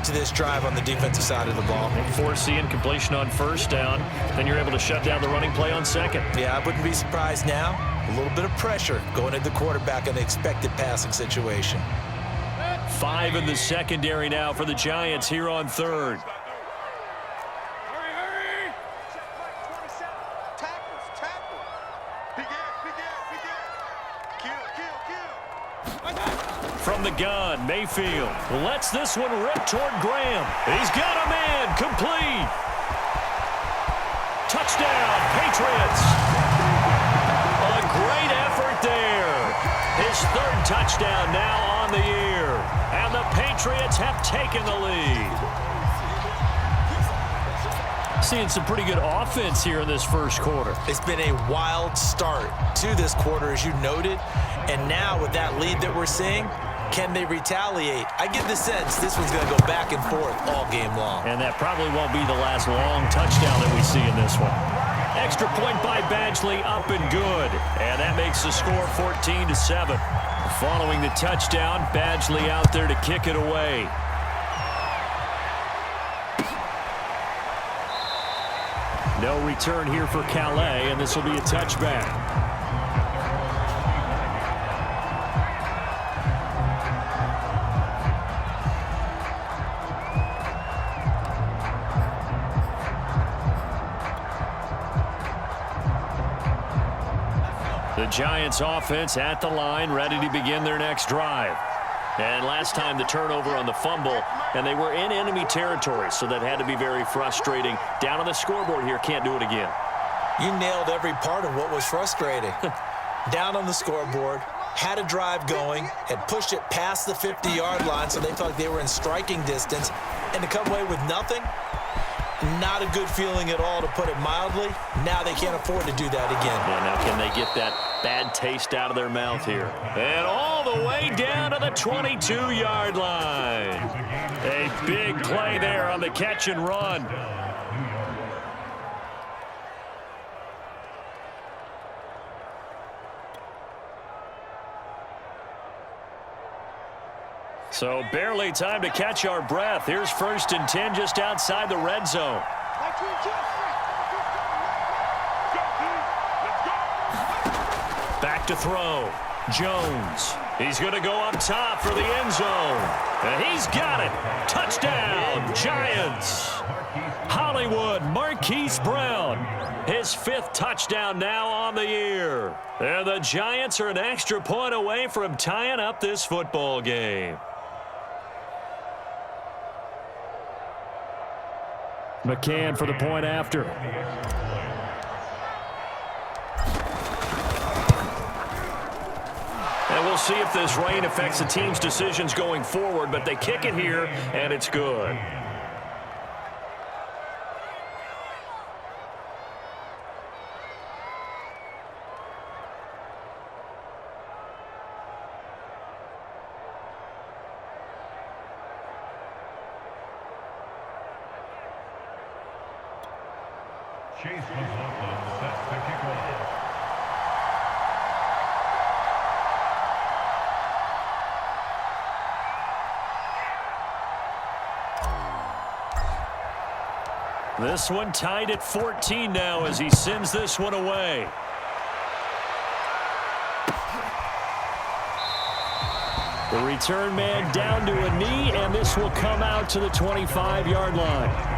to this drive on the defensive side of the ball. Foreseeing completion on first down. Then you're able to shut down the running play on second. Yeah, I wouldn't be surprised now. A little bit of pressure going at the quarterback in the expected passing situation. 5 in the secondary now for the Giants here on third. From the gun, Mayfield lets this one rip toward Graham. He's got a man, complete. Touchdown, Patriots. A great effort there. His third touchdown now on the year. And the Patriots have taken the lead. Seeing some pretty good offense here in this first quarter. It's been a wild start to this quarter, as you noted. And now with that lead that we're seeing, can they retaliate? I get the sense this one's going to go back and forth all game long. And that probably won't be the last long touchdown that we see in this one. Extra point by Badgley, up and good. And that makes the score 14-7. Following the touchdown, Badgley out there to kick it away. No return here for Calais, and this will be a touchback. The Giants offense at the line, ready to begin their next drive. And last time the turnover on the fumble, and they were in enemy territory, so that had to be very frustrating. Down on the scoreboard here, can't do it again. You nailed every part of what was frustrating. Down on the scoreboard, had a drive going, had pushed it past the 50-yard line, so they felt like they were in striking distance, and to come away with nothing, not a good feeling at all, to put it mildly. Now they can't afford to do that again. Yeah, now can they get that bad taste out of their mouth here? And all the way down to the 22-yard line. A big play there on the catch and run. So barely time to catch our breath. Here's 1st and 10 just outside the red zone. Back to throw. Jones. He's going to go up top for the end zone. And he's got it. Touchdown, Giants. Hollywood Marquise Brown. His 5th touchdown now on the year. And the Giants are an extra point away from tying up this football game. McCann for the point after. And we'll see if this rain affects the team's decisions going forward, but they kick it here, and it's good. Chase McLaughlin sets the kickoff. This one tied at 14 now as he sends this one away. The return man down to a knee, and this will come out to the 25-yard line.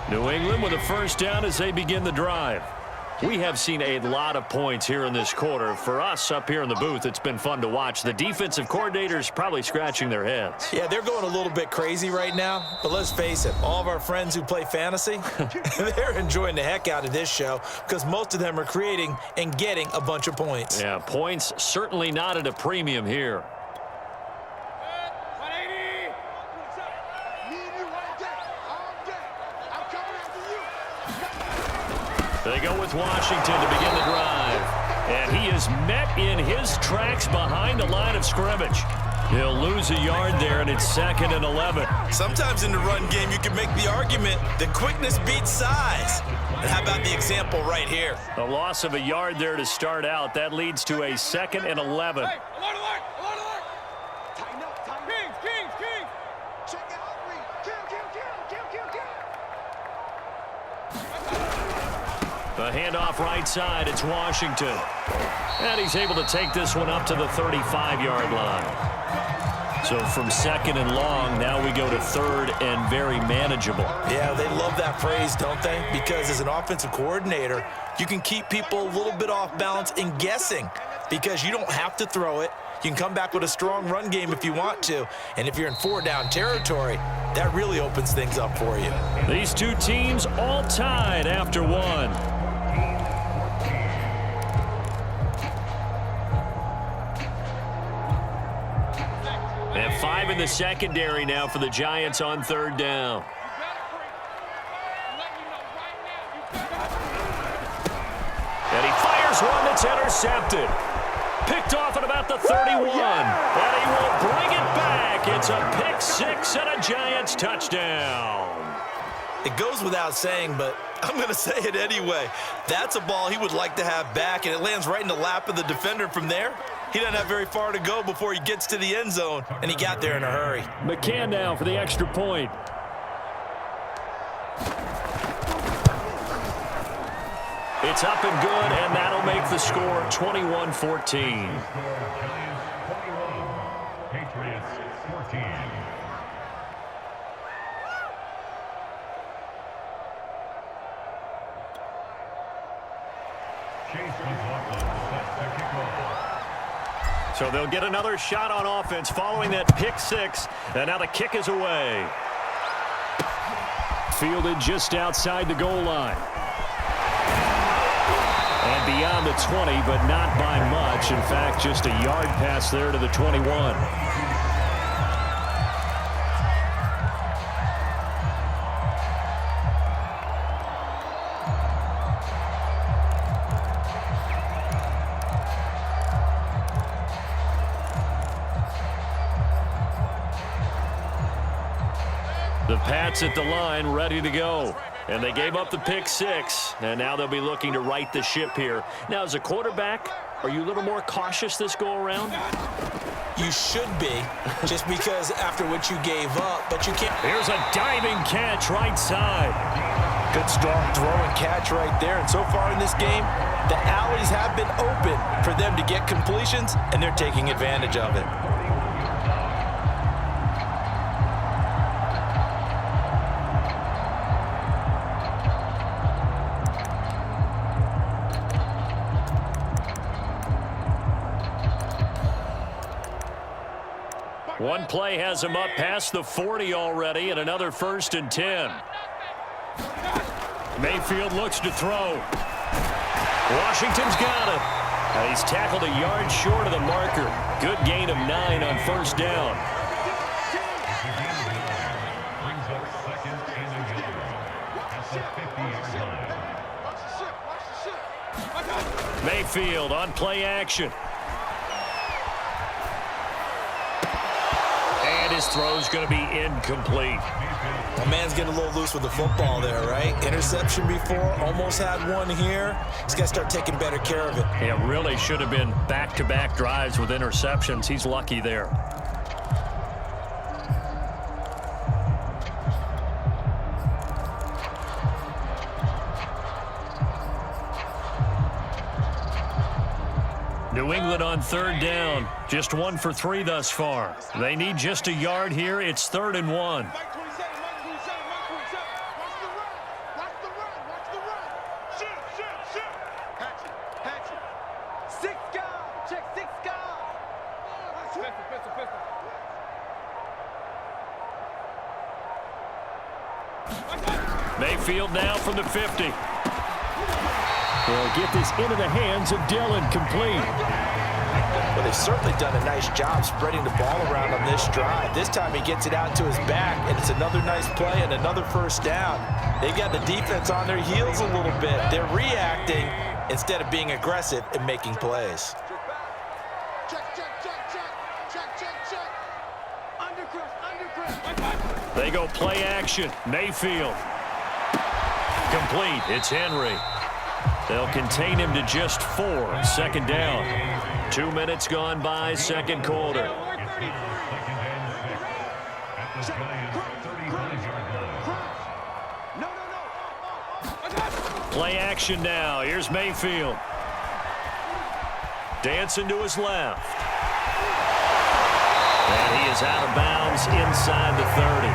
New England with a first down as they begin the drive. We have seen a lot of points here in this quarter. For us up here in the booth, it's been fun to watch. The defensive coordinators probably scratching their heads. Yeah, they're going a little bit crazy right now. But let's face it, all of our friends who play fantasy, they're enjoying the heck out of this show because most of them are creating and getting a bunch of points. Yeah, points certainly not at a premium here. They go with Washington to begin the drive. And he is met in his tracks behind the line of scrimmage. He'll lose a yard there, and it's 2nd and 11. Sometimes in the run game, you can make the argument that quickness beats size. And how about the example right here? A loss of a yard there to start out. That leads to a 2nd and 11. Hey, alert, alert, alert, alert. Tighten up, tighten up. Kings. Check out, read. Kill. The handoff right side, it's Washington. And he's able to take this one up to the 35-yard line. So from 2nd and long, now we go to 3rd and very manageable. Yeah, they love that phrase, don't they? Because as an offensive coordinator, you can keep people a little bit off balance and guessing because you don't have to throw it. You can come back with a strong run game if you want to. And if you're in 4-down territory, that really opens things up for you. These two teams all tied after one. And 5 in the secondary now for the Giants on 3rd down. And he fires one that's intercepted. Picked off at about the 31. And he will bring it back. It's a pick 6 and a Giants touchdown. It goes without saying, but I'm going to say it anyway. That's a ball he would like to have back, and it lands right in the lap of the defender from there. He doesn't have very far to go before he gets to the end zone, and he got there in a hurry. McCann now for the extra point. It's up and good, and that'll make the score 21-14. Patriots 14. Chase McLaughlin sets the kickoff. So they'll get another shot on offense following that pick 6, and now the kick is away. Fielded just outside the goal line. And beyond the 20, but not by much. In fact, just a yard pass there to the 21. The Pats at the line, ready to go. And they gave up the pick 6, and now they'll be looking to right the ship here. Now, as a quarterback, are you a little more cautious this go-around? You should be, just because after what you gave up, but you can't. Here's a diving catch right side. Good strong throw and catch right there. And so far in this game, the alleys have been open for them to get completions, and they're taking advantage of it. One play has him up past the 40 already, and another 1st and 10. Mayfield looks to throw. Washington's got it. And he's tackled a yard short of the marker. Good gain of 9 on 1st down. Brings up 2nd and 11 at the 50-yard line. Mayfield on play action. And his throw's going to be incomplete. A man's getting a little loose with the football there, right? Interception before, almost had one here. He's got to start taking better care of it. It really should have been back-to-back drives with interceptions. He's lucky there. New England on 3rd down. Just 1 for 3 thus far. They need just a yard here. It's 3rd and 1. Mike 27, Mike 27, Mike 27. Watch the run, watch the run. Shoot. Hatch it. 6 guys, check 6 guys. Pistol. Mayfield now from the 50. They'll get this into the hands of Dillon, complete. Well, they've certainly done a nice job spreading the ball around on this drive. This time he gets it out to his back, and it's another nice play and another first down. They've got the defense on their heels a little bit. They're reacting instead of being aggressive and making plays. They go play action. Mayfield. Complete. It's Henry. They'll contain him to just 4. Second down. 2 minutes gone by, second quarter. Play action now. Here's Mayfield. Dancing to his left. And he is out of bounds inside the 30.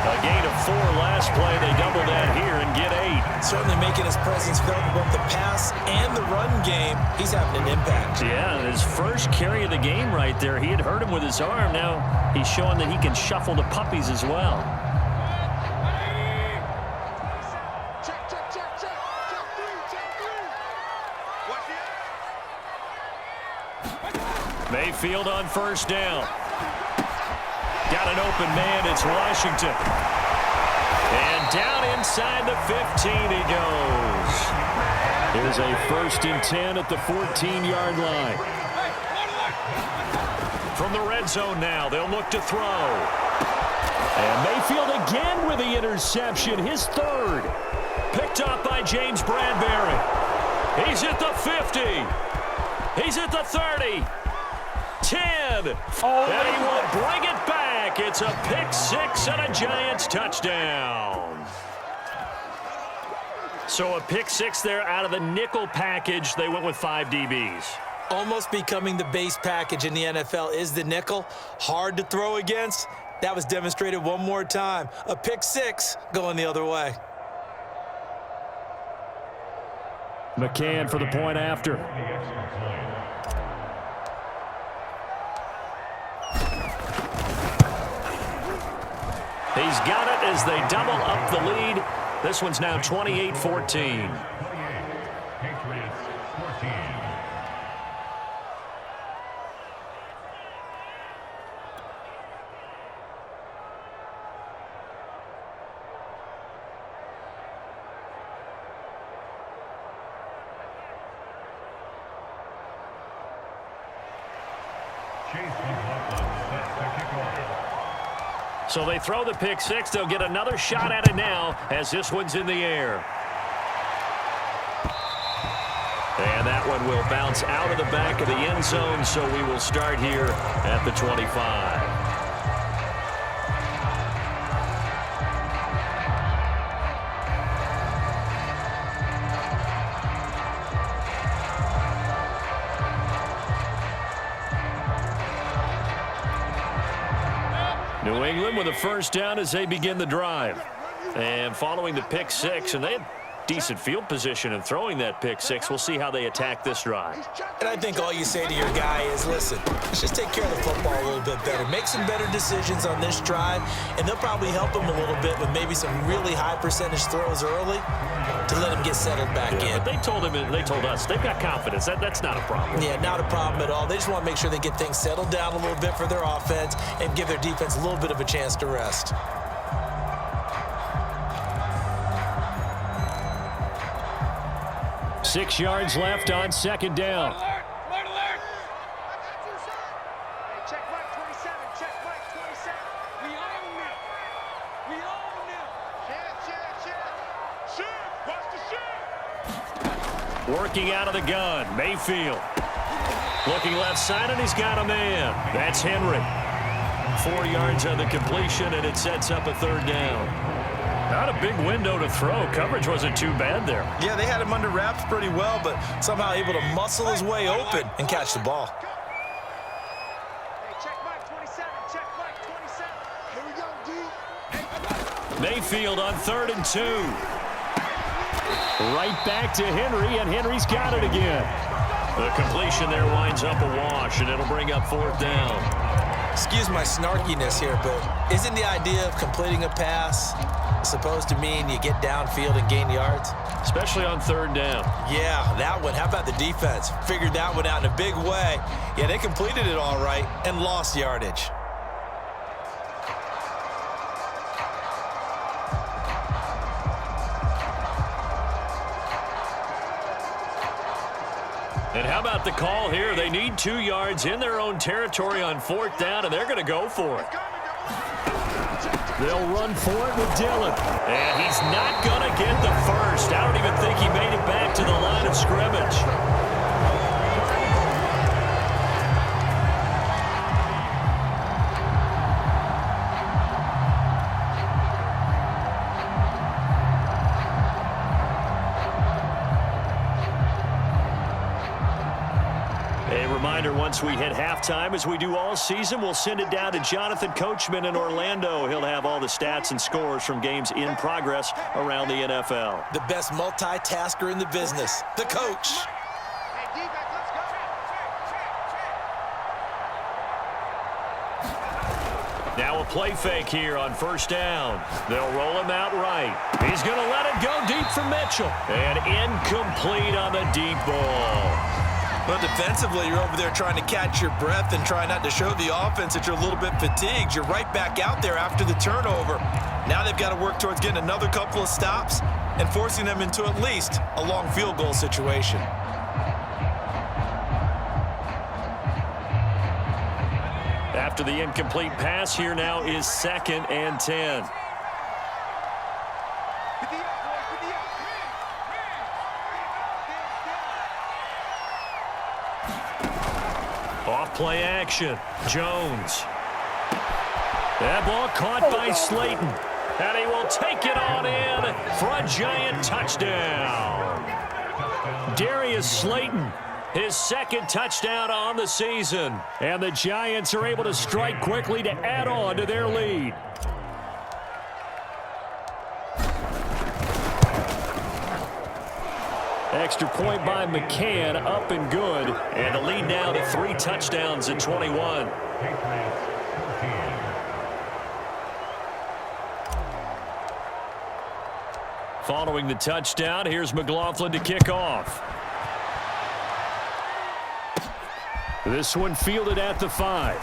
A gain of 4 last play. They double that here and get 8. Certainly making his presence felt in both the pass and the run game. He's having an impact. Yeah, his first carry of the game right there. He had hurt him with his arm. Now he's showing that he can shuffle the puppies as well. Mayfield on first down. Got an open man. It's Washington. And down inside the 15 he goes. Here's a 1st and 10 at the 14-yard line. From the red zone now, they'll look to throw. And Mayfield again with the interception, his 3rd. Picked up by James Bradbury. He's at the 50. He's at the 30. 10. And he will bring it back. It's a pick 6 and a Giants touchdown. So a pick 6 there out of the nickel package. They went with 5 DBs. Almost becoming the base package in the NFL is the nickel. Hard to throw against. That was demonstrated one more time. A pick 6 going the other way. McCann for the point after. He's got it as they double up the lead. This one's now 28-14. Patriots 14. Chase McLaughlin set to kick off. So they throw the pick 6. They'll get another shot at it now as this one's in the air. And that one will bounce out of the back of the end zone, so we will start here at the 25. New England with a first down as they begin the drive. And following the pick 6, and they had decent field position in throwing that pick 6. We'll see how they attack this drive. And I think all you say to your guy is, listen, let's just take care of the football a little bit better. Make some better decisions on this drive, and they'll probably help him a little bit with maybe some really high percentage throws early to let him get settled back in. But they told us they've got confidence. That's not a problem. Yeah, not a problem at all. They just want to make sure they get things settled down a little bit for their offense and give their defense a little bit of a chance to rest. Six yards left on second down. Alert! Alert! Hey, check Mike 27. Check Mike 27. We own it. We own it. Shoot! Watch the shoot! Working out of the gun. Mayfield. Looking left side, and he's got a man. That's Henry. 4 yards on the completion, and it sets up a third down. Not a big window to throw. Coverage wasn't too bad there. Yeah, they had him under wraps pretty well, but somehow able to muscle his way open and catch the ball. Hey, check Mike 27. Check Mike 27. Here we go, D. Mayfield on 3rd and 2. Right back to Henry, and Henry's got it again. The completion there winds up a wash, and it'll bring up 4th down. Excuse my snarkiness here, but isn't the idea of completing a pass supposed to mean you get downfield and gain yards? Especially on third down. Yeah, that one. How about the defense? Figured that one out in a big way. Yeah, they completed it all right and lost yardage. And how about the call here? They need 2 yards in their own territory on fourth down, and they're going to go for it. They'll run for it with Dillon. And he's not going to get the first. I don't even think he made it back to the line of scrimmage. Once we hit halftime, as we do all season, we'll send it down to Jonathan Coachman in Orlando. He'll have all the stats and scores from games in progress around the NFL. The best multitasker in the business, the coach. Hey, defense, let's go. Now a play fake here on first down. They'll roll him out right. He's going to let it go deep for Mitchell. And incomplete on the deep ball. Well, defensively, you're over there trying to catch your breath and try not to show the offense that you're a little bit fatigued. You're right back out there after the turnover. Now they've got to work towards getting another couple of stops and forcing them into at least a long field goal situation. After the incomplete pass, here now is 2nd and 10. Off-play action. Jones. That ball caught by Slayton. And he will take it on in for a Giant touchdown. Darius Slayton, his 2nd touchdown on the season. And the Giants are able to strike quickly to add on to their lead. Extra point by McCann, up and good. And the lead now to 3 touchdowns at 21. Following the touchdown, here's McLaughlin to kick off. This one fielded at the 5.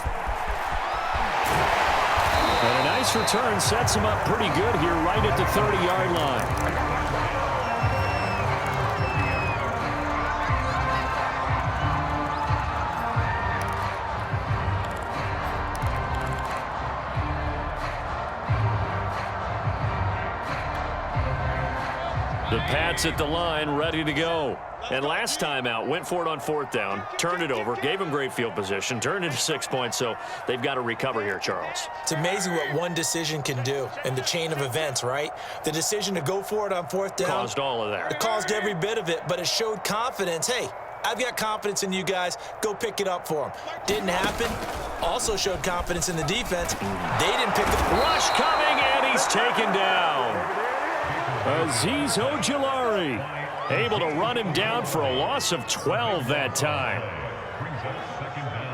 And a nice return sets him up pretty good here right at the 30-yard line. The Pats at the line, ready to go. And last time out, went for it on fourth down, turned it over, gave him great field position, turned it to 6 points, so they've got to recover here, Charles. It's amazing what one decision can do in the chain of events, right? The decision to go for it on fourth down. Caused all of that. It caused every bit of it, but it showed confidence. Hey, I've got confidence in you guys. Go pick it up for them. Didn't happen. Also showed confidence in the defense. They didn't pick up. Rush coming, and he's taken down. Azeez Ojulari able to run him down for a loss of 12 that time. Brings up 2nd down.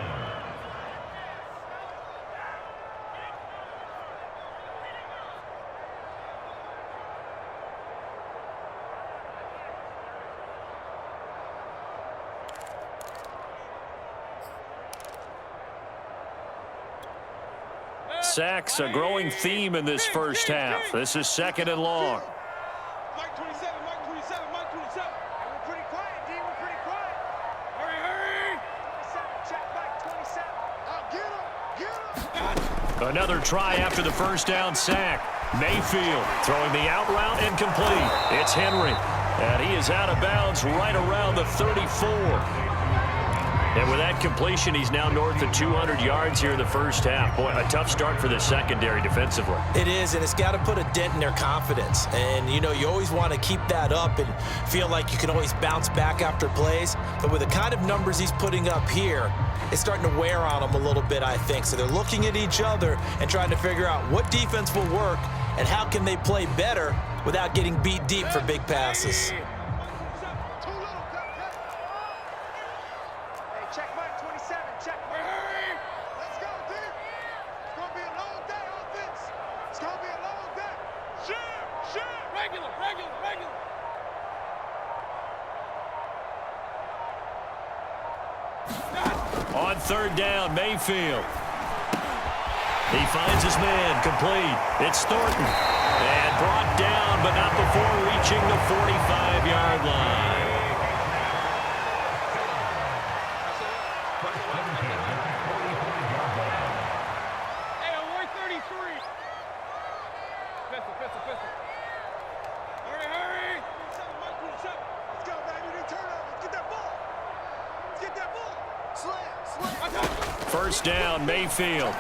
Sacks, a growing theme in this first half. This is 2nd and long. Mike 27, Mike 27, Mike 27. We're pretty quiet, D. We're pretty quiet. Hurry, hurry. 27, check Mike 27. Get him. Another try after the first down sack. Mayfield throwing the out route incomplete. It's Henry. And he is out of bounds right around the 34. And with that completion, he's now north of 200 yards here in the first half. Boy, a tough start for the secondary defensively. It is, and it's got to put a dent in their confidence. And, you know, you always want to keep that up and feel like you can always bounce back after plays. But with the kind of numbers he's putting up here, it's starting to wear on them a little bit, I think. So they're looking at each other and trying to figure out what defense will work and how can they play better without getting beat deep for big passes. Check Mike 27, check Mike. Let's go, dude. Regular. On third down, Mayfield. He finds his man, complete. It's Thornton. And brought down, but not before reaching the 45-yard line. Hey, on 133. Pistol. Hurry. 27, Mike 27. Let's go, baby. They turn over. Let's get that ball. Slam. First down, Mayfield.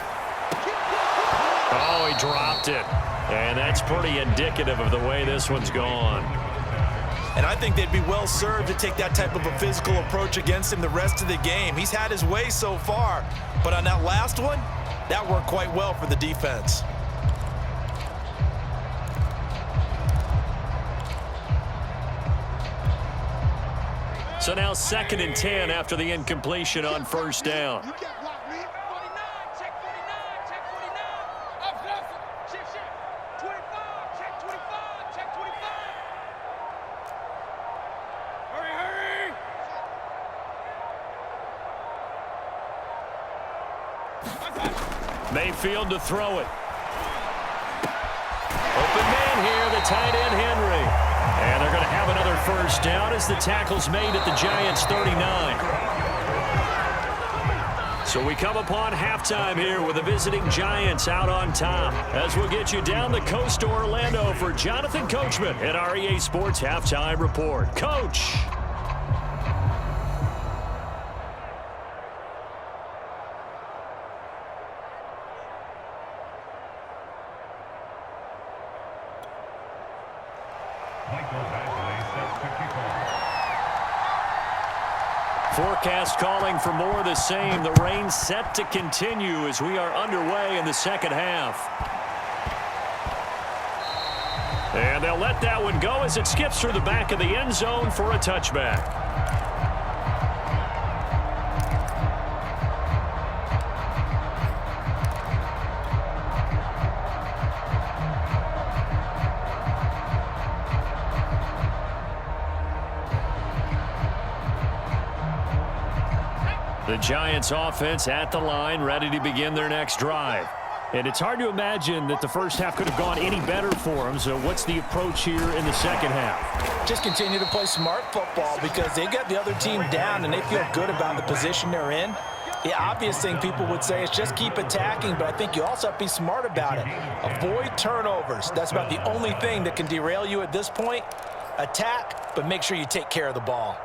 Oh, he dropped it. And that's pretty indicative of the way this one's gone. And I think they'd be well served to take that type of a physical approach against him the rest of the game. He's had his way so far, but on that last one, that worked quite well for the defense. So now 2nd and 10 after the incompletion on first down. You can't block me. 49. Check 49. Up. Shift. 25. Check 25. Check 25. Hurry. Mayfield to throw it. Open man here, the tight end Henry. And they're going to have another first down as the tackle's made at the Giants' 39. So we come upon halftime here with the visiting Giants out on top. As we'll get you down the coast to Orlando for Jonathan Coachman at our EA Sports Halftime Report. Coach. Forecast calling for more of the same. The rain set to continue as we are underway in the second half. And they'll let that one go as it skips through the back of the end zone for a touchback. The Giants offense at the line, ready to begin their next drive. And it's hard to imagine that the first half could have gone any better for them. So what's the approach here in the second half? Just continue to play smart football because they got the other team down and they feel good about the position they're in. The obvious thing people would say is just keep attacking, but I think you also have to be smart about it. Avoid turnovers. That's about the only thing that can derail you at this point. Attack, but make sure you take care of the ball.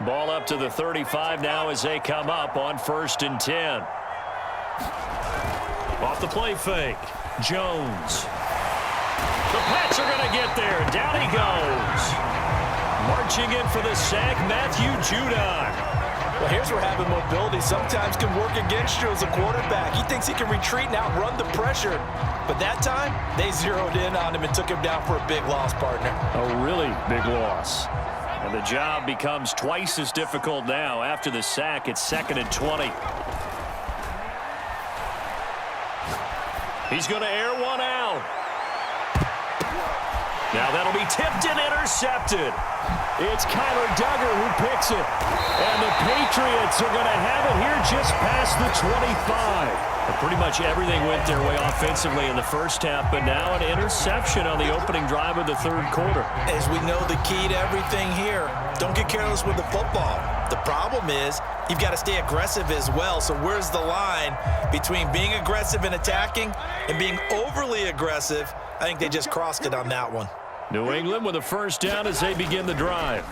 Ball up to the 35 now as they come up on 1st and 10. Off the play fake. Jones. The Pats are going to get there. Down he goes. Marching in for the sack, Matthew Judon. Well, here's where having mobility sometimes can work against you as a quarterback. He thinks he can retreat and outrun the pressure. But that time, they zeroed in on him and took him down for a big loss, partner. A really big loss. And the job becomes twice as difficult now. After the sack, it's 2nd and 20. He's going to air one out. Now that'll be tipped and intercepted. It's Kyler Duggar who picks it. And the Patriots are going to have it here just past the 25. And pretty much everything went their way offensively in the first half, but now an interception on the opening drive of the third quarter. As we know, the key to everything here, don't get careless with the football. The problem is you've got to stay aggressive as well. So where's the line between being aggressive and attacking and being overly aggressive? I think they just crossed it on that one. New England with a first down as they begin the drive.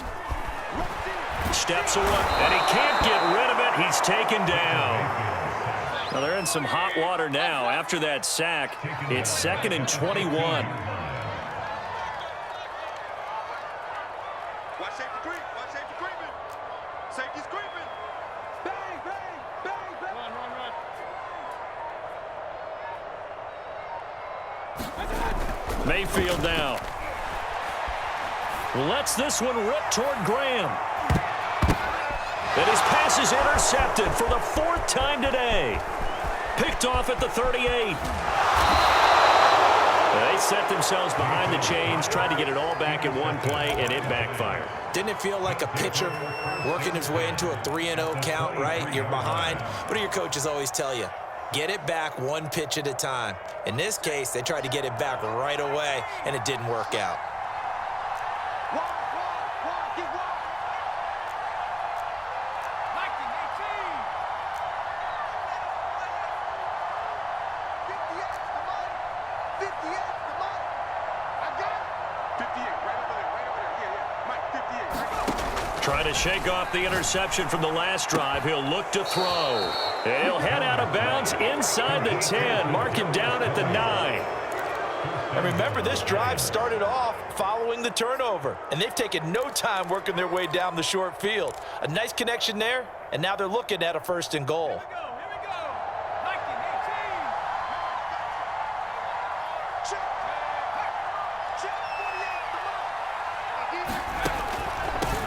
Steps away, and he can't get rid of it. He's taken down. Well, they're in some hot water now. After that sack, it's 2nd and 21. Watch safety creep. Watch safety creeping. Safety's creeping. Bang. Run. Mayfield now. Lets this one rip toward Graham. And his pass is intercepted for the 4th time today. Picked off at the 38. They set themselves behind the chains, tried to get it all back in one play, and it backfired. Didn't it feel like a pitcher working his way into a 3-0 count, right? You're behind. What do your coaches always tell you? Get it back one pitch at a time. In this case, they tried to get it back right away, and it didn't work out. Trying to shake off the interception from the last drive. He'll look to throw. And he'll head out of bounds inside the 10. Mark him down at the 9. And remember, this drive started off following the turnover, and they've taken no time working their way down the short field. A nice connection there, and now they're looking at a 1st and goal.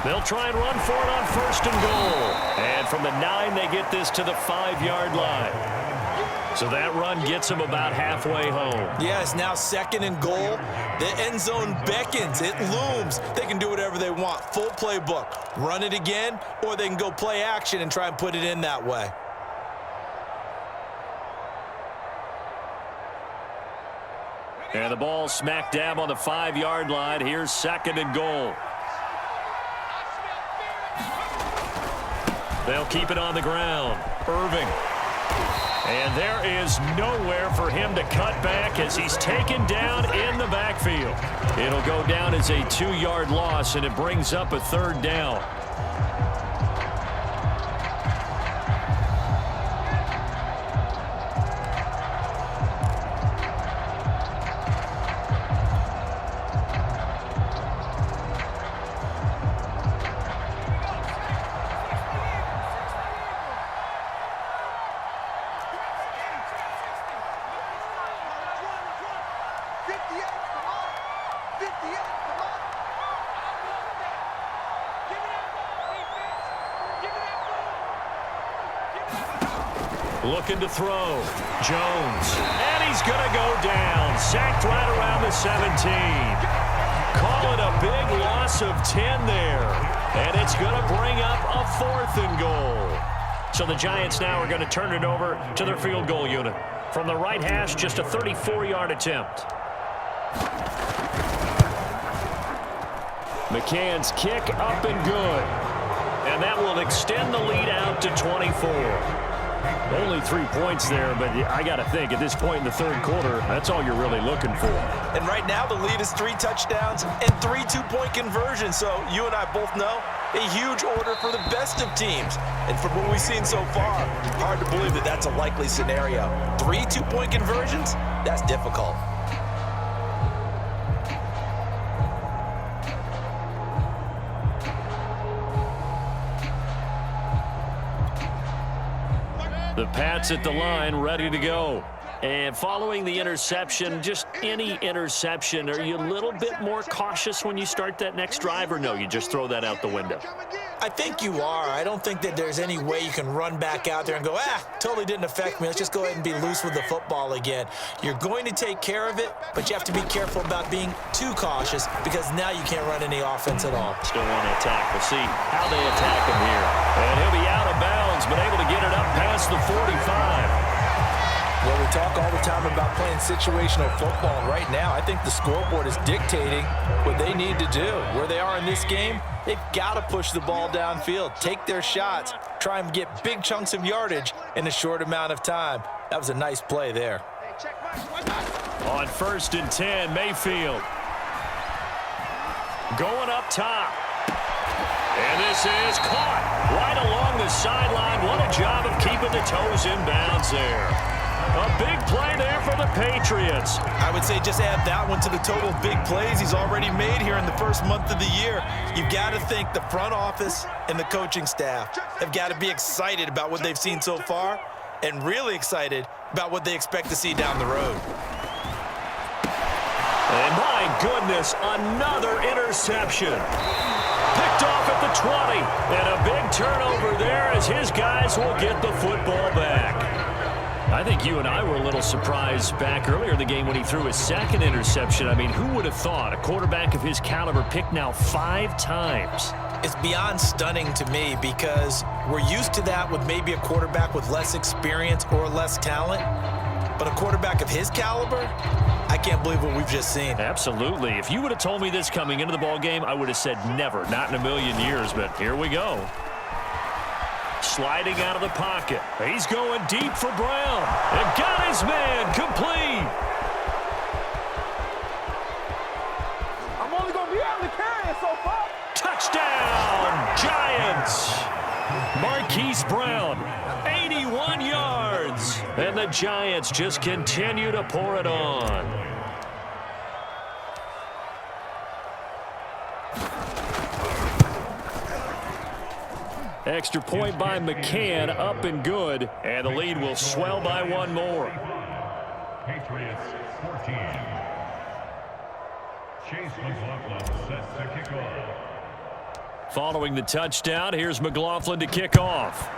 They'll try and run for it on 1st and goal. And from the 9, they get this to the 5-yard line. So that run gets them about halfway home. Yeah, it's now 2nd and goal. The end zone beckons. It looms. They can do whatever they want. Full playbook. Run it again, or they can go play action and try and put it in that way. And the ball smack dab on the 5-yard line. Here's 2nd and goal. They'll keep it on the ground. Irving. And there is nowhere for him to cut back as he's taken down in the backfield. It'll go down as a 2-yard loss, and it brings up a 3rd down. Looking to throw. Jones. And he's going to go down. Sacked right around the 17. Call it a big loss of 10 there. And it's going to bring up a 4th and goal. So the Giants now are going to turn it over to their field goal unit. From the right hash, just a 34-yard attempt. McCann's kick up and good. And that will extend the lead out to 24. Only 3 points there, but I got to think at this point in the 3rd quarter, that's all you're really looking for. And right now the lead is 3 touchdowns and 3 2-point conversions. So you and I both know a huge order for the best of teams. And from what we've seen so far, hard to believe that that's a likely scenario. 3 2-point conversions? That's difficult. The Pats at the line, ready to go. And following the interception, just any interception, are you a little bit more cautious when you start that next drive, or no, you just throw that out the window? I think you are. I don't think that there's any way you can run back out there and go, totally didn't affect me. Let's just go ahead and be loose with the football again. You're going to take care of it, but you have to be careful about being too cautious because now you can't run any offense at all. Still want to attack. We'll see how they attack him here. And he'll be out of bounds, but able to get it up past the 45. Well, we talk all the time about playing situational football, and right now I think the scoreboard is dictating what they need to do. Where they are in this game, they've got to push the ball downfield, take their shots, try and get big chunks of yardage in a short amount of time. That was a nice play there. On 1st and 10, Mayfield. Going up top. And this is caught right along the sideline. What a job of keeping the toes in bounds there. A big play there for the Patriots. I would say just add that one to the total of big plays he's already made here in the first month of the year. You've got to think the front office and the coaching staff have got to be excited about what they've seen so far and really excited about what they expect to see down the road. goodness, another interception. Picked off at the 20, and a big turnover there as his guys will get the football back. I think you and I were a little surprised back earlier in the game when he threw his second interception. I mean, who would have thought a quarterback of his caliber picked now 5 times? It's beyond stunning to me because we're used to that with maybe a quarterback with less experience or less talent. But a quarterback of his caliber, I can't believe what we've just seen. Absolutely. If you would have told me this coming into the ball game, I would have said never, not in a million years, but here we go. Sliding out of the pocket. He's going deep for Brown. And got his man complete. I'm only going to be able to carry it so far. Touchdown, Giants. Marquise Brown, 81 yards. And the Giants just continue to pour it on. Extra point by McCann, up and good. And the lead will swell by 1 more. Patriots 14. Chase McLaughlin set to kick off. Following the touchdown, here's McLaughlin to kick off.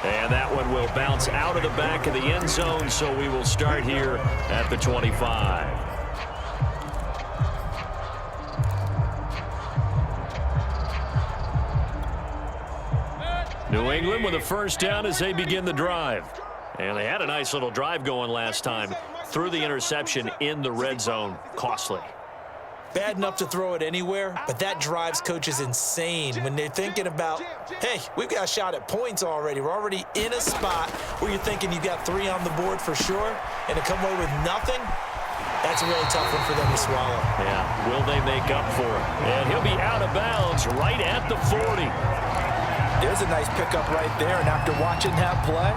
And that one will bounce out of the back of the end zone, so we will start here at the 25. New England with a first down as they begin the drive. And they had a nice little drive going last time. Threw the interception in the red zone. Costly. Bad enough to throw it anywhere, but that drives coaches insane when they're thinking about, hey, we've got a shot at points already. We're already in a spot where you're thinking you got 3 on the board for sure, and to come away with nothing, that's a really tough one for them to swallow. Yeah, will they make up for it? And he'll be out of bounds right at the 40. There's a nice pickup right there, and after watching that play,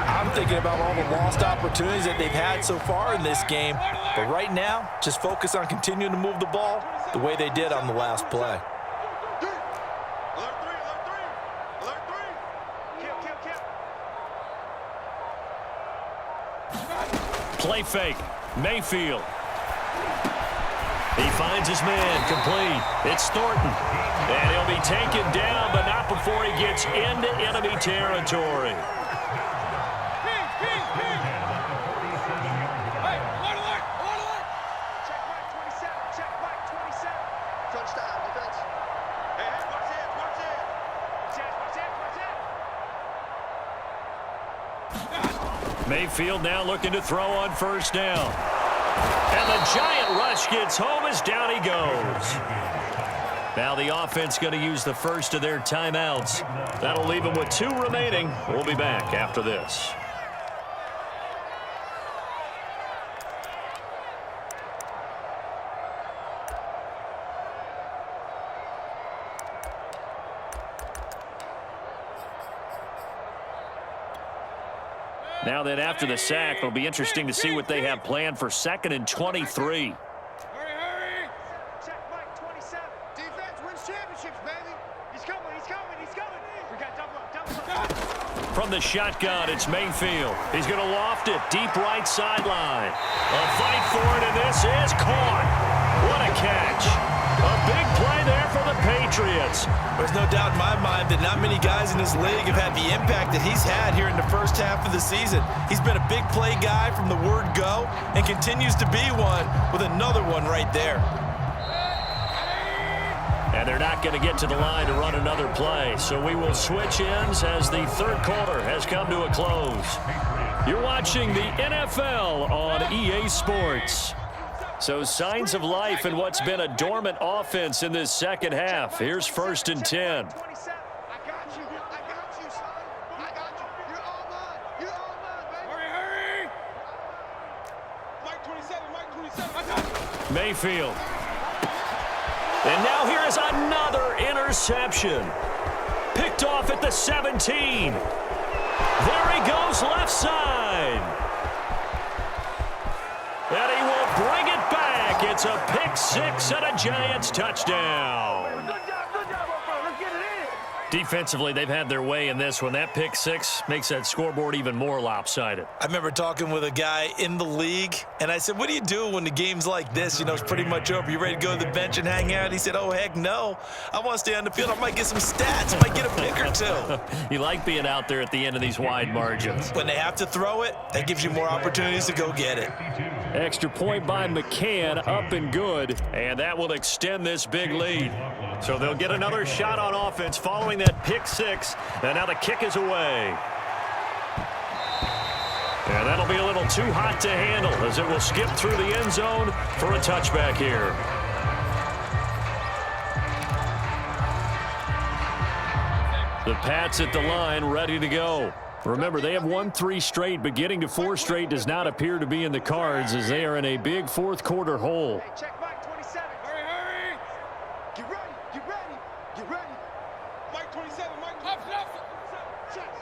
I'm thinking about all the lost opportunities that they've had so far in this game. But right now, just focus on continuing to move the ball the way they did on the last play. Play fake. Mayfield. He finds his man complete. It's Thornton. And he'll be taken down, but not before he gets into enemy territory. Mayfield now looking to throw on first down. And the giant rush gets home as down he goes. Now the offense going to use the first of their timeouts. That'll leave them with 2 remaining. We'll be back after this. Now then, after the sack, it'll be interesting to see what they have planned for 2nd and 23. Hurry! Check Mike 27. Defense wins championships, baby. He's coming. We got double up. From the shotgun, it's Mayfield. He's going to loft it deep right sideline. A fight for it, and this is caught. What a catch. A big play there for the Patriots. There's no doubt in my mind that not many guys in this league have had the impact that he's had here in the first half of the season. He's been a big play guy from the word go and continues to be one with another one right there. And they're not going to get to the line to run another play. So we will switch ends as the third quarter has come to a close. You're watching the NFL on EA Sports. So signs of life in what's been a dormant offense in this second half. Here's 1st and 10. I got you, son. I got you. You're all mine, baby. Hurry! Mike 27. Mayfield. And now here is another interception. Picked off at the 17. There he goes left side. And he will bring it back. It's a pick 6 and a Giants touchdown. Good job, Let's get it in. Defensively, they've had their way in this one. That pick six makes that scoreboard even more lopsided. I remember talking with a guy in the league, and I said, what do you do when the game's like this? You know, it's pretty much over. You ready to go to the bench and hang out? He said, oh, heck no. I want to stay on the field. I might get some stats. I might get a pick or two. You like being out there at the end of these wide margins. When they have to throw it, that gives you more opportunities to go get it. Extra point by McCann, up and good, and that will extend this big lead. So they'll get another shot on offense following that pick six, and now the kick is away. And that'll be a little too hot to handle as it will skip through the end zone for a touchback here. The Pats at the line, ready to go. Remember, they have won 3 straight, but getting to 4 straight does not appear to be in the cards as they are in a big fourth quarter hole. Check Mike 27. Hurry, hurry. Get ready, get ready, get ready. Mike 27, Mike 27.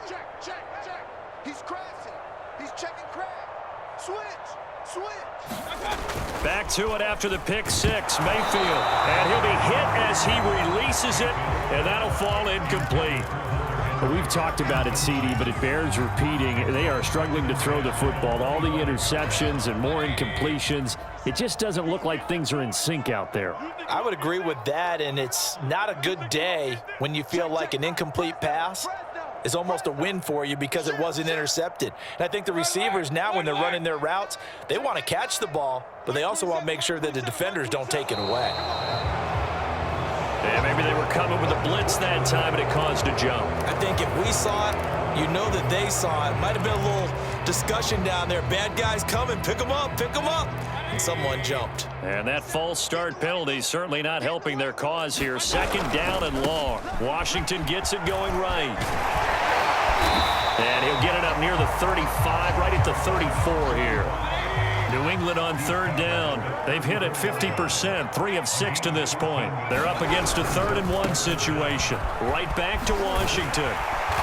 Check. He's crashing. He's checking crash. Switch. Back to it after the pick six, Mayfield. And he'll be hit as he releases it, and that'll fall incomplete. Well, we've talked about it, CD, but it bears repeating. They are struggling to throw the football. All the interceptions and more incompletions. It just doesn't look like things are in sync out there. I would agree with that, and it's not a good day when you feel like an incomplete pass is almost a win for you because it wasn't intercepted. And I think the receivers now, when they're running their routes, they want to catch the ball, but they also want to make sure that the defenders don't take it away. Yeah, maybe they were coming with a blitz that time, and it caused a jump. I think if we saw it, you know that they saw it. Might have been a little discussion down there. Bad guys coming, pick them up. And someone jumped. And that false start penalty certainly not helping their cause here. Second down and long. Washington gets it going right. And he'll get it up near the 35, right at the 34 here. New England on third down. They've hit it 50%, 3 of 6 to this point. They're up against a 3rd and 1 situation. Right back to Washington.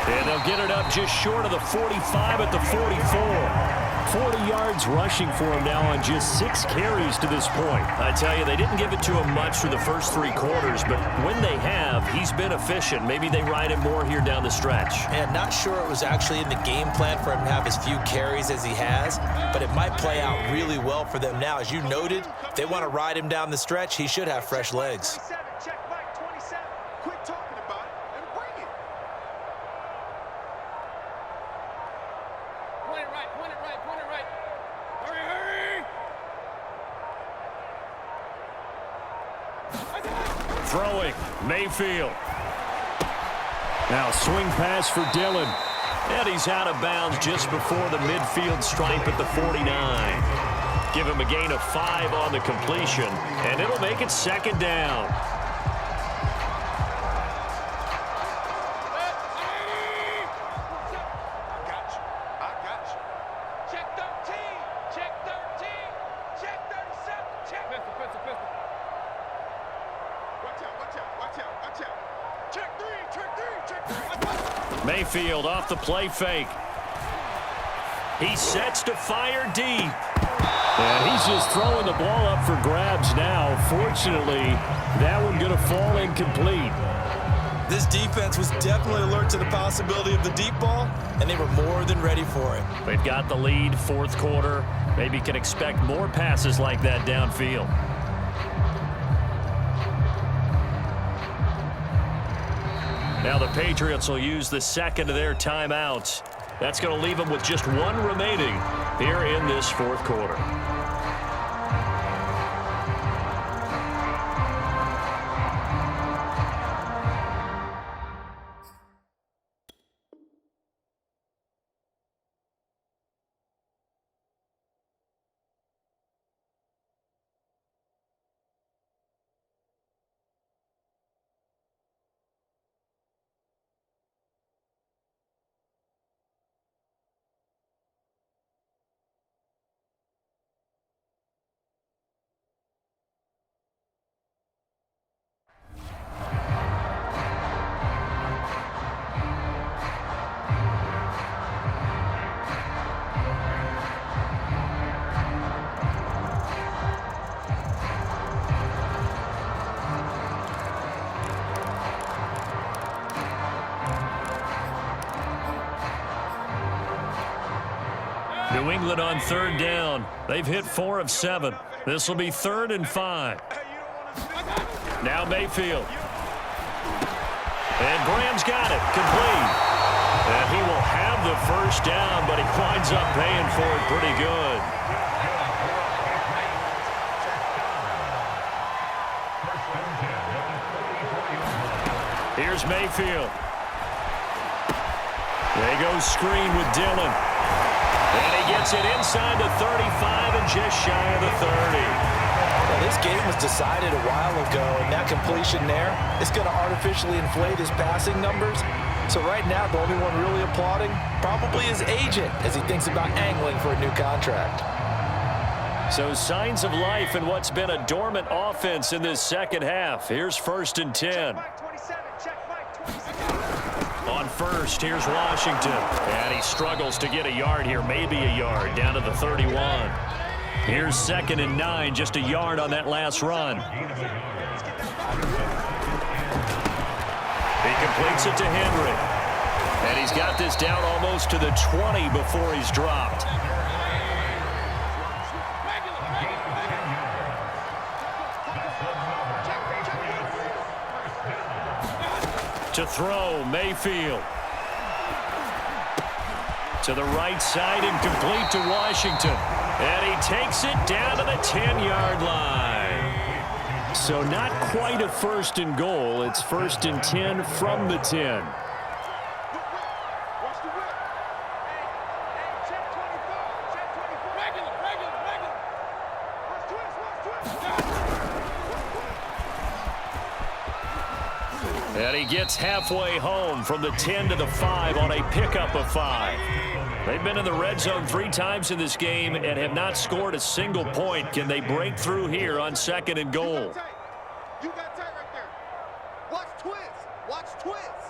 And they'll get it up just short of the 45 at the 44. 40 yards rushing for him now on just 6 carries to this point. I tell you, they didn't give it to him much for the first 3 quarters, but when they have, he's been efficient. Maybe they ride him more here down the stretch. And not sure it was actually in the game plan for him to have as few carries as he has, but it might play out really well for them now. As you noted, if they want to ride him down the stretch, he should have fresh legs. Check Mike 27. Quit talking about it and bring it. Point it right. Hurry. Throwing, Mayfield. Now swing pass for Dillon. And he's out of bounds just before the midfield stripe at the 49. Give him a gain of 5 on the completion, and it'll make it second down. I got you. Check 13. Check 13. Check 37. Check. Pistol. Watch out. Check 3. Mayfield off the play fake. He sets to fire deep. And he's just throwing the ball up for grabs now. Fortunately, that one going to fall incomplete. This defense was definitely alert to the possibility of the deep ball, and they were more than ready for it. They've got the lead, fourth quarter. Maybe can expect more passes like that downfield. Now the Patriots will use the second of their timeouts. That's going to leave them with just 1 remaining here in this fourth quarter. New England on third down. They've hit 4 of 7. This will be 3rd and 5. Now Mayfield. And Graham's got it. Complete. And he will have the first down, but he winds up paying for it pretty good. Here's Mayfield. They go screen with Dillon. And he gets it inside the 35 and just shy of the 30. Well, this game was decided a while ago, and that completion there is going to artificially inflate his passing numbers. So right now, the only one really applauding probably his agent as he thinks about angling for a new contract. So signs of life in what's been a dormant offense in this second half. Here's 1st and 10. On first, here's Washington. And he struggles to get a yard here, maybe a yard, down to the 31. Here's 2nd and 9, just a yard on that last run. He completes it to Henry. And he's got this down almost to the 20 before he's dropped. To throw, Mayfield. To the right side and complete to Washington. And he takes it down to the 10-yard line. So not quite a 1st and goal. It's 1st and 10 from the 10. And he gets halfway home from the 10 to the 5 on a pickup of 5. They've been in the red zone 3 times in this game and have not scored a single point. Can they break through here on 2nd and goal? You got tight right there. Watch twins. Watch twins.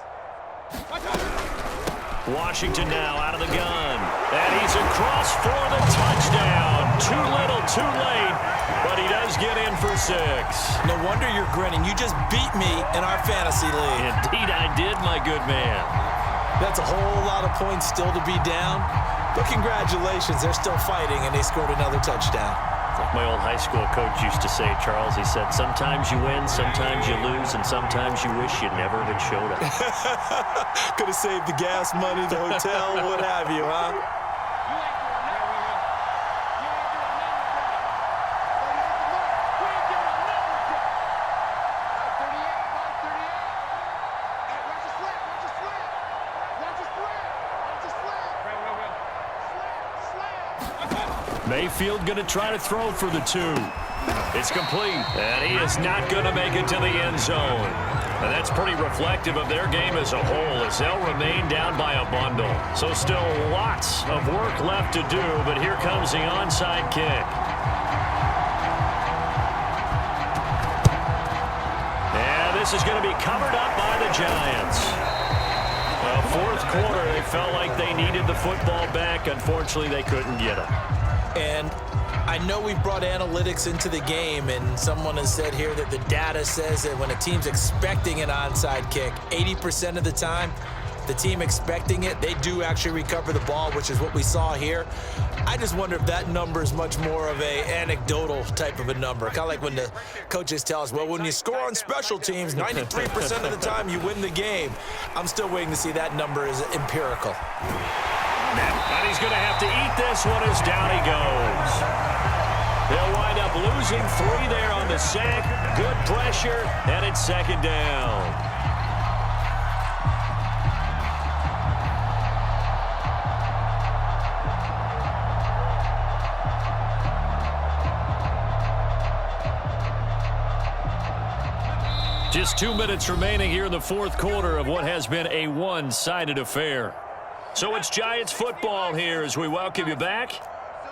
Washington now out of the gun. And he's across for the touchdown. Too little, too late. But he does get in for 6. No wonder you're grinning. You just beat me in our fantasy league. Indeed I did, my good man. That's a whole lot of points still to be down. But congratulations, they're still fighting, and they scored another touchdown. Like my old high school coach used to say, Charles, he said, sometimes you win, sometimes you lose, and sometimes you wish you never had showed up. Could have saved the gas money, the hotel, what have you, huh? Mayfield going to try to throw for the 2. It's complete. And he is not going to make it to the end zone. And that's pretty reflective of their game as a whole as they'll remain down by a bundle. So still lots of work left to do, but here comes the onside kick. And this is going to be covered up by the Giants. Well, 4th quarter, they felt like they needed the football back. Unfortunately, they couldn't get it. And I know we've brought analytics into the game, and someone has said here that the data says that when a team's expecting an onside kick, 80% of the time, the team expecting it, they do actually recover the ball, which is what we saw here. I just wonder if that number is much more of a anecdotal type of a number. Kind of like when the coaches tell us, well, when you score on special teams, 93% of the time you win the game. I'm still waiting to see that number is empirical. And he's going to have to eat this one as down he goes. They'll wind up losing 3 there on the sack. Good pressure, and it's 2nd down. Just 2 minutes remaining here in the 4th quarter of what has been a one-sided affair. So it's Giants football here as we welcome you back.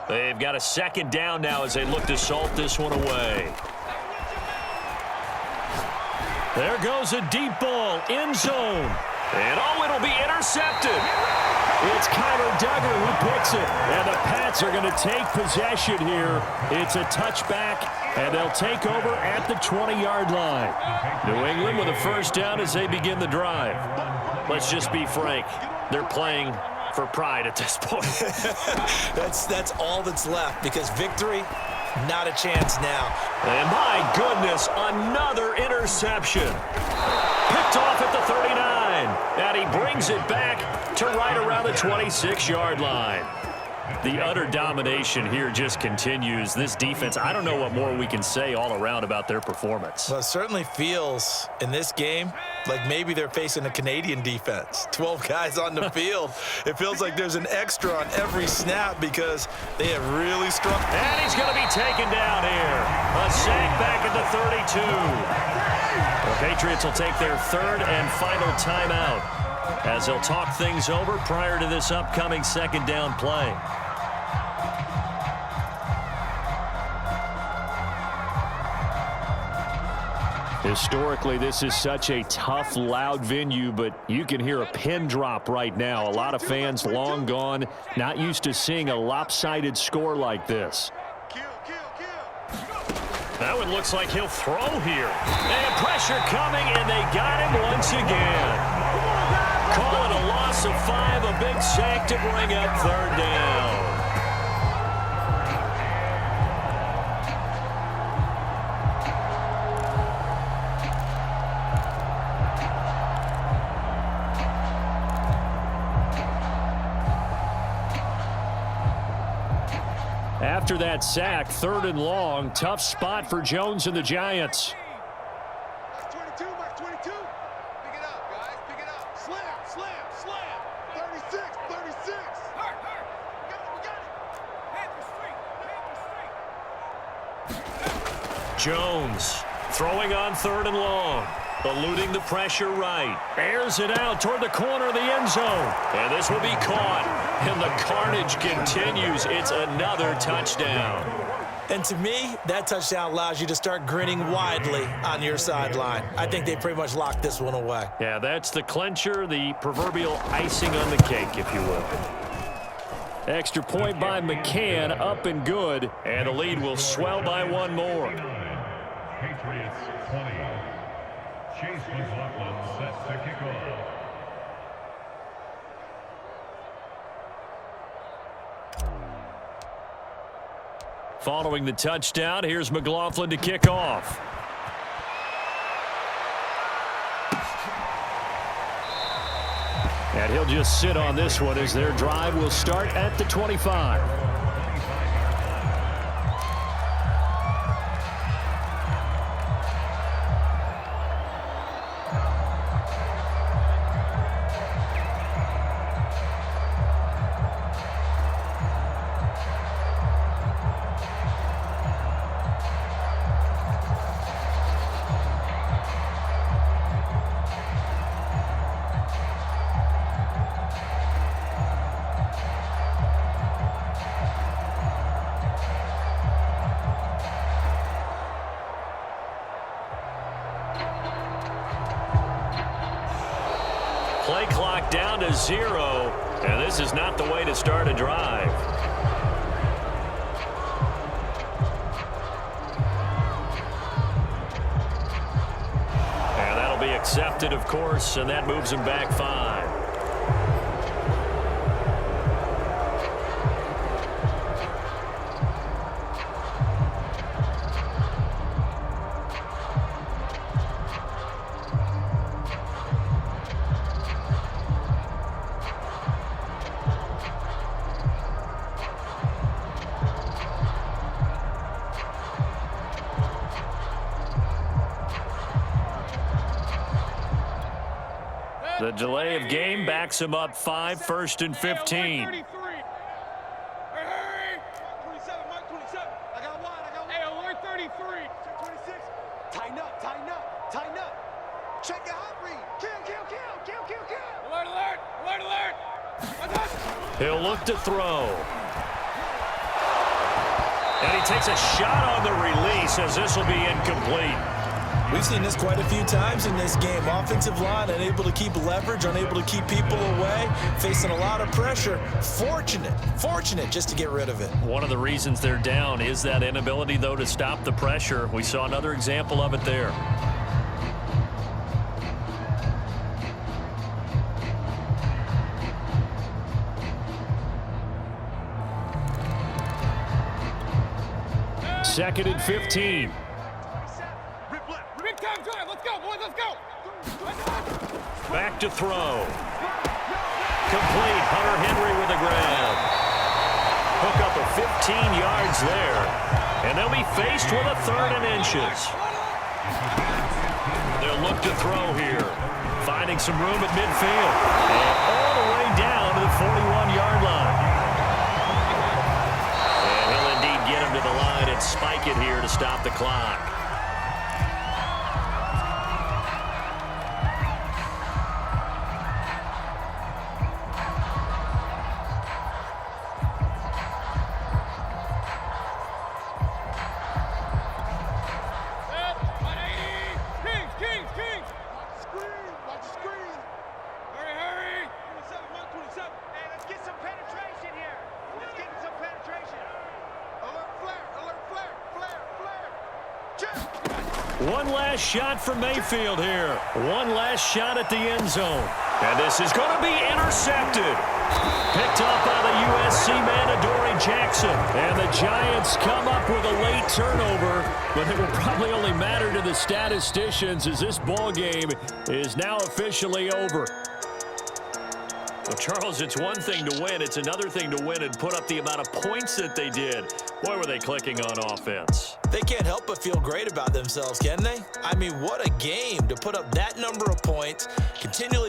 They've got a 2nd down now as they look to salt this one away. There goes a deep ball, end zone. And oh, it'll be intercepted. It's Kyler Duggar who picks it. And the Pats are going to take possession here. It's a touchback, and they'll take over at the 20-yard line. New England with a 1st down as they begin the drive. Let's just be frank. They're playing for pride at this point. That's all that's left, because victory, not a chance now. And my goodness, another interception. Picked off at the 39, and he brings it back to right around the 26-yard line. The utter domination here just continues. This defense, I don't know what more we can say all around about their performance. Well, it certainly feels in this game like maybe they're facing a Canadian defense. 12 guys on the field. It feels like there's an extra on every snap because they have really strung. And he's going to be taken down here. A sack back at the 32. The Patriots will take their third and final timeout as they'll talk things over prior to this upcoming second down play. Historically, this is such a tough, loud venue, but you can hear a pin drop right now. A lot of fans long gone, not used to seeing a lopsided score like this. That one looks like he'll throw here. And pressure coming, and they got him once again. Calling a loss of 5, a big sack to bring up third down. After that sack, third and long, tough spot for Jones and the Giants. Mark 22, Mark 22. Pick it up, guys, pick it up. Slam, slam, slam. 36, 36. Hurt. We got it. Panther Street. Jones throwing on third and long. Eluding the pressure right. Airs it out toward the corner of the end zone. And this will be caught. And the carnage continues. It's another touchdown. And to me, that touchdown allows you to start grinning widely on your sideline. I think they pretty much locked this one away. Yeah, that's the clincher, the proverbial icing on the cake, if you will. Extra point by McCann, up and good. And the lead will swell by one more. Patriots 20. Chase McLaughlin set to kick off. Following the touchdown, here's McLaughlin to kick off. And he'll just sit on this one as their drive will start at the 25. Play clock down to 0, and this is not the way to start a drive. And that'll be accepted, of course, and that moves him back 5. The delay of game backs him up 5, 1st and 15. Hey, Mark 27, Mark 27. I got one. Hey, alert 33. Check 26. Tighten up. Check the hot read. Kill. Alert. He'll look to throw. And he takes a shot on the release as this will be incomplete. We've seen this quite a few times in this game. Offensive line unable to keep leverage, unable to keep people away, facing a lot of pressure. Fortunate just to get rid of it. One of the reasons they're down is that inability, though, to stop the pressure. We saw another example of it there. 2nd and 15. Rip left. Rip time drive. Let's go, boys. Let's go. Back to throw. Complete. Hunter Henry with a grab. Hook up of 15 yards there. And they'll be faced with a 3rd and inches. They'll look to throw here. Finding some room at midfield. And all the way down to the 41-yard line. And he'll indeed get him to the line and spike it here to stop the clock. One last shot for Mayfield here. One last shot at the end zone. And this is going to be intercepted. Picked up by the USC man, Adoree Jackson. And the Giants come up with a late turnover, but it will probably only matter to the statisticians as this ball game is now officially over. Well, Charles, it's one thing to win. It's another thing to win and put up the amount of points that they did. Boy, were they clicking on offense. They can't help but feel great about themselves, can they? I mean, what a game to put up that number of points, continually